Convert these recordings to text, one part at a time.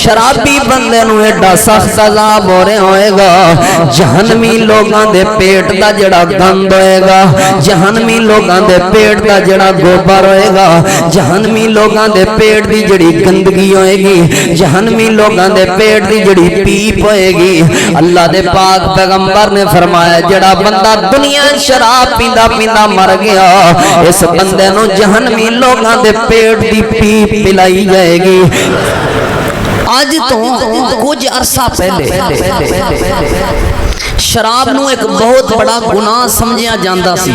شرابی بندے نو ایڈا سخت عذاب ہو رہا ہوئے گا، جہنمی لوگاں دے پیٹ دا جڑا گند ہوئے گا، جہنمی لوگاں دے پیٹ دا جڑا گوبر ہوئے گا، جہنمی لوگاں دے پیٹ دی جڑی گندگی ہوئے گی، جہنمی لوگاں دے پیٹ دی جڑی پیپ ہوئے گی۔ اللہ دے پاک پیغمبر نے فرمایا جڑا بندہ دنیا شراب پیندا پیندا مر گیا، اس بندے نو جہنمی لوگاں دے پیٹ دی پیپ پلائی جائے گی۔ آج تو کچھ عرصہ پہلے شراب نو ایک بہت بڑا گناہ سمجھیا جاندہ سی،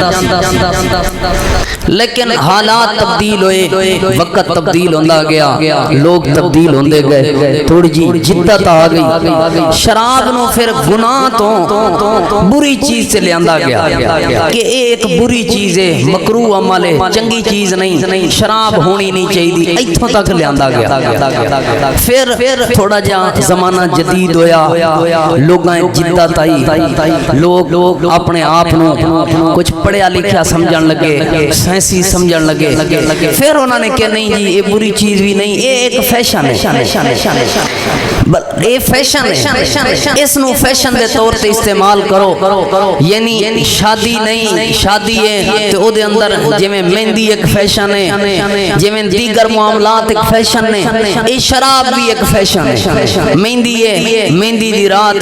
لیکن حالات تبدیل ہوئے، وقت تبدیل ہوندہ گیا، لوگ تبدیل ہوندے گئے، تھوڑی جی جدت آ گئی، شراب نو پھر گناہ تو بری چیز سے لیاندہ گیا کہ ایک بری چیز ہے، مکروہ عمل ہے، چنگی چیز نہیں، شراب ہونی نہیں چاہیے، ایتھوں تک لیاندہ گیا۔ پھر تھوڑا جا زمانہ جدید ہویا، لوگاں جدت آئی، لوگ اپنے آپ نو کچھ پڑھیا لکھیا سمجھن لگے، سائنسی سمجھن لگے، پھر انہوں نے کہا نہیں جی یہ بری چیز بھی نہیں، یہ ایک فیشن ہے، یہ فیشن ہے، اس نو فیشن دے طور تے استعمال کرو، یعنی شادی نہیں، شادی ہے تو او دے اندر جویں مہندی ایک فیشن ہے، جویں دیگر معاملات ایک فیشن ہے، یہ شراب بھی ایک فیشن ہے، مہندی ہے، مہندی دی رات،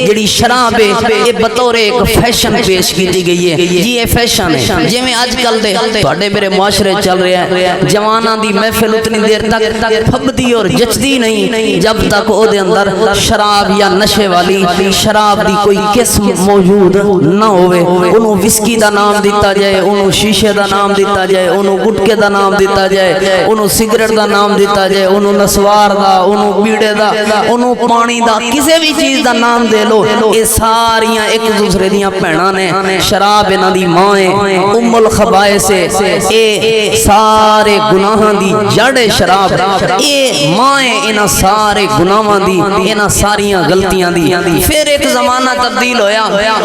جڑی شراب ہے یہ بطور ایک فیشن پیش کی گئی ہے، جی یہ فیشن ہے، جی میں آج کل دے تھوڑے میرے معاشرے چل رہے ہیں، جواناں دی محفل اتنی دیر تک پھبدی اور جچدی نہیں جب تک او دے اندر شراب یا نشے والی شراب دی کوئی قسم موجود نہ ہوئے، انہوں وسکی دا نام دیتا جائے، انہوں شیشے دا نام دیتا جائے، انہوں گٹکے دا نام دیتا جائے، انہوں سگریٹ دا نام دیتا جائے، انہوں نسوار دا، انہوں بیڑے دا، انہوں پانی دا، کسی بھی چیز دا نام دے لو، یہ ساریاں ایک دوسرے دیاں پہنا نے، شراب انہاں دی مائیں، ام الخبائث سے، اے سارے گناہاں دی جڑ شراب، اے مائیں انہاں سارے گناہاں دی، انہاں ساریاں غلطیاں دی۔ پھر ایک زمانہ تبدیل ہویا،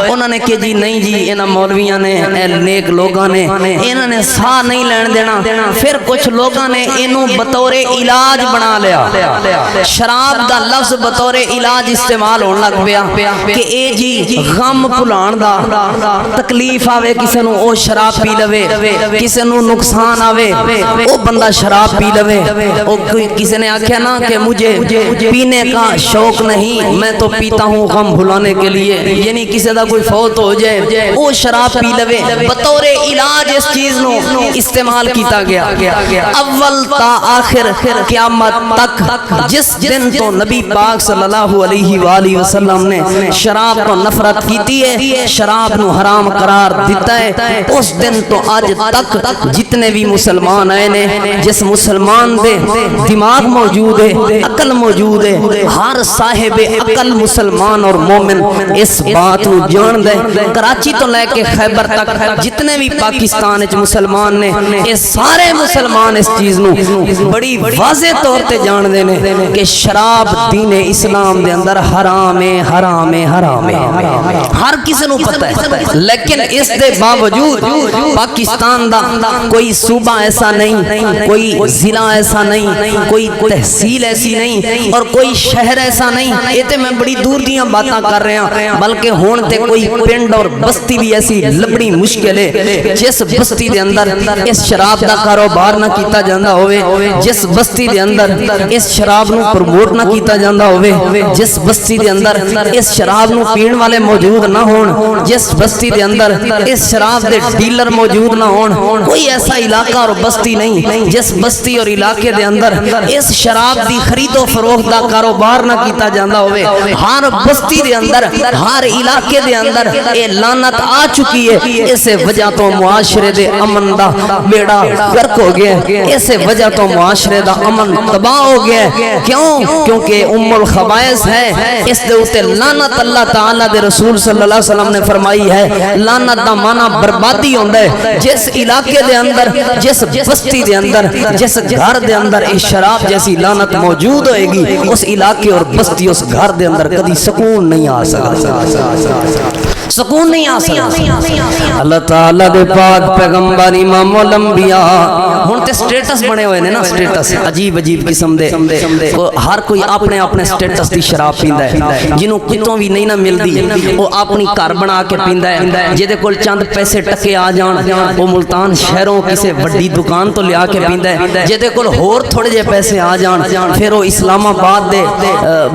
انہوں نے کہ جی نہیں جی انہاں مولویاں نے، نیک لوگاں نے، انہوں نے سا نہیں لین دینا، پھر کچھ لوگاں نے انہوں بطور علاج بنا لیا، شراب دا لفظ بطور علاج استعمال ہونے لگ پیا کہ اے جی غم بھلان دا، تکلیف آوے کسے نو او شراب پی لوے، کسے نو نقصان آوے او بندہ شراب پی لوے، او کسے نے آکھیا نا کہ مجھے پینے کا شوق نہیں، میں تو پیتا ہوں غم بھلانے کے لیے، یعنی کسے دا کوئی فوت ہو جائے او شراب پی لوے، بطور علاج اس چیز نو استعمال کیتا گیا۔ اول تا آخر قیامت تک جس دن تو نبی پاک صلی اللہ علیہ وآلہ وسلم نے شراب کو نفرت کیتی ہے، شراب نو حرام قرار دیتا ہے، اس دن تو آج تک جتنے بھی مسلمان آئے نے، جس مسلمان دے دماغ موجود ہے، عقل موجود ہے، ہر صاحب عقل مسلمان اور مومن اس بات نو جان دے، کراچی تو لے کے خیبر تک جتنے بھی پاکستان وچ مسلمان نے، یہ سارے مسلمان اس چیز نو بڑی واضح طور تے جان دے نے کہ شراب دین اسلام دے اندر حرام ہے، حرام ہے، حرام ہے، ہر کسی نو پتہ ہے، لیکن اس دے باوجود پاکستان دا کوئی صوبہ ایسا نہیں، کوئی ضلع ایسا نہیں، کوئی تحصیل ایسی نہیں اور کوئی شہر ایسا نہیں، یہ تے میں بڑی دور دیاں باتاں کر رہے ہیں، بلکہ ہون تے کوئی پنڈ اور بستی بھی ایسی لبڑی مشکل ہے جس بستی دے اندر اس شراب دا کاروبار نہ کیتا جاندہ ہوئے، جس بستی دے اندر اس شراب نو پروموٹ نہ کیتا جاندہ ہوئے، جس بستی دے اندر اس شراب نو پین والے موجود نہ ہون، جس بستی دے اندر اس شراب دے ڈیلر موجود نہ ہون، کوئی ایسا علاقہ اور بستی نہیں جس بستی اور علاقے دے اندر اس شراب دی خرید و فروخت دا کاروبار نہ کیتا جاندہ ہوئے، ہر بستی دے اندر، ہر علاقے دے اندر اے لعنت آ چکی ہے، اسے وجہ تو معاشرے دے امن دا بیڑا غرق ہو گیا ہے، اسے وجہ تو معاشرے دا امن تباہ ہو گیا ہے، کیوں؟ کیونکہ ام الخبائث ہے، اس دے اوتے لعنت اللہ تعالیٰ دے رسول صلی اللہ علیہ وسلم نے فرمائی ہے، لعنت دا معنی بربادی ہوندہ ہے، جس علاقے دے اندر، جس بستی دے اندر، جس گھر دے اندر اس شراب جیسی لعنت موجود ہوئے گی، اس علاقے اور بستی اس گھر دے اندر کبھی سکون نہیں آ سکتا۔ سکون نہیں آ سکتا۔ اللہ تعالیٰ دے پاک پیغمبر امام الانبیاء ہن تے سٹیٹس بنے ہوئے نے نا، سٹیٹس عجیب عجیب قسم دے، ہر کوئی اپنے اپنے سٹیٹس دی شراب پیندا ہے، جنوں کتوں بھی نہیں نہ ملدی وہ اپنی گھر بنا کے پیندا ہے، جے دے کول چند پیسے ٹکے آ جان وہ ملتان شہروں کسے بڑی دکان تو لیا کے پیندا ہے، جے دے کول ہور تھوڑے جے پیسے آ جان پھر وہ اسلام آباد دے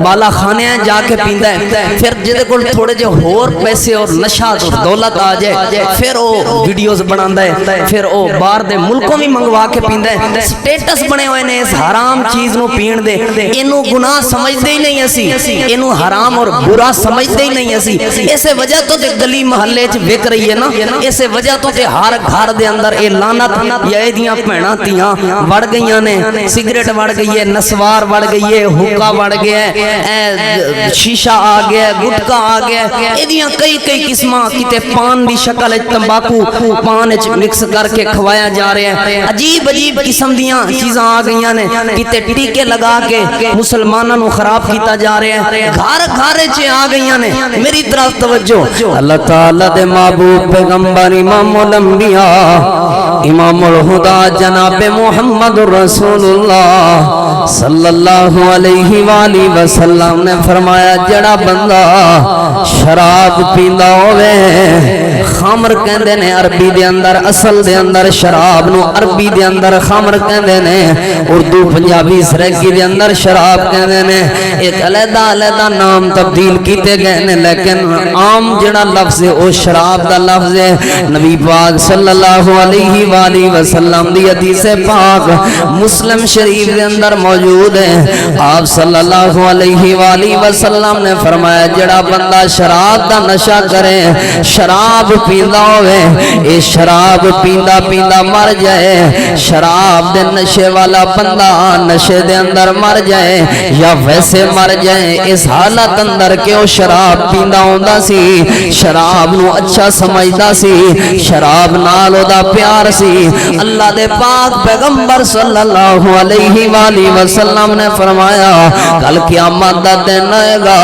بالا خانے جا کے پیندا ہے، پھر جے دے کول تھوڑے جے ہور پیسے اور نشہ اور دولت آ جائے پھر وہ ویڈیوز بناندا ہے، پھر وہ باہر دے ملکوں بھی منگوا کے پیندا ہے۔ سٹیٹس بنے ہوئے نے اس حرام چیز نو پین دے، اینو گناہ سمجھدے ہی نہیں اسی، اینو حرام اور برا سمجھدے ہی نہیں اسی، اس وجہ تو تے گلی محلے چ وک رہی ہے نا، اس وجہ تو تے ہر گھر دے اندر اے لعنت یا ایدیاں بھیڑاں تیاں وڑ گئیاں نے، سگریٹ وڑ گئی ہے، نسوار وڑ گئی ہے، حقہ وڑ گیا ہے، شیشہ آ گیا ہے، گٹکا آ گیا ہے، ایدیاں کئی قسماں کتے پان دی شکل تمباکو پان وچ مکس کر کے کھوایا جا رہا ہے، عجیب قسم دیاں چیزاں آ گئیاں نے، کتے ٹیکے لگا کے مسلمانوں نو خراب کیتا جا رہا ہے، گھر وچ آ گئیاں نے۔ میری طرف توجہ، اللہ تعالی دے محبوب پیغمبر امام الانبیاء امام الہدا جناب محمد رسول اللہ صلی اللہ علیہ وآلہ وسلم نے فرمایا جڑا بندہ شراب پیندا ہوئے، خمر کہندے نے عربی دے اندر، اصل دے اندر شراب نو عربی دے اندر خمر کہندے نے، اردو پنجابی سرائکی دے اندر شراب کہندے نے، ایک علیحدہ نام تبدیل کیتے گئے نے، لیکن عام جڑا لفظ ہے او شراب دا لفظ ہے۔ نبی پاک صلی اللہ علیہ وآلہ وسلم دی حدیث پاک مسلم شریف دے اندر موجود ہے، آپ صلی اللہ علیہ وآلہ وسلم نے فرمایا جڑا بندہ شراب دا نشہ کرے، شراب پیندا ہوئے، اے شراب پیندا مر جائے، شراب دے نشے والا بندہ نشے دے اندر مر جائے یا ویسے مر جائے، اس حالت اندر کہ وہ شراب پیندا ہوندا سی، شراب نو اچھا سمجھدا سی، شراب نال دا پیار سی، اللہ دے پاک پیغمبر صلی اللہ علیہ وآلہ وسلم نے فرمایا کل قیامت دا دن آئے گا،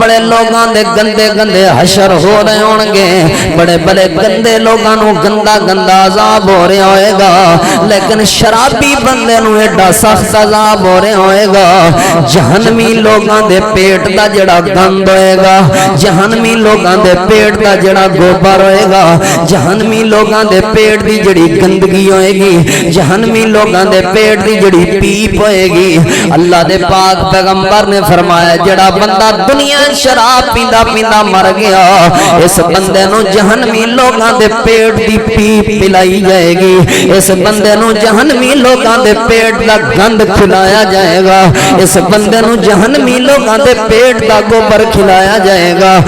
بڑے لوگاں دے گندے حشر ہو رہے ہونگے، بڑے گندے لوگاں نو گندا عذاب ہو رہا ہوئے گا، لیکن شرابی بندے نو ایڈا سخت عذاب ہو رہا ہوئے گا، جہنمی لوگاں دے پیٹ دا جڑا گند ہوئے گا، جہنمی لوگاں دے پیٹ دا جڑا گوبر ہوئے گا، جہنمی لوگاں دے پیٹ دی جڑی گندگی ہوئے گی، جہنمی لوگاں دے پیٹ دی جڑی پیپ ہوئے گی، اللہ دے پاک پیغمبر نے فرمایا جڑا بندہ دنیا شراب پیندا مر گیا، اس بندے نو جہنمی لوگاں دے پیٹ دی پیپ پلائی جائے گی، اس بندے نو جہنمی لوگاں دے پیٹ دا گند کھلایا جائے گا، اس بندے نو جہنمی لوگاں دے پیٹ دا گوبر کھلایا جائے گا۔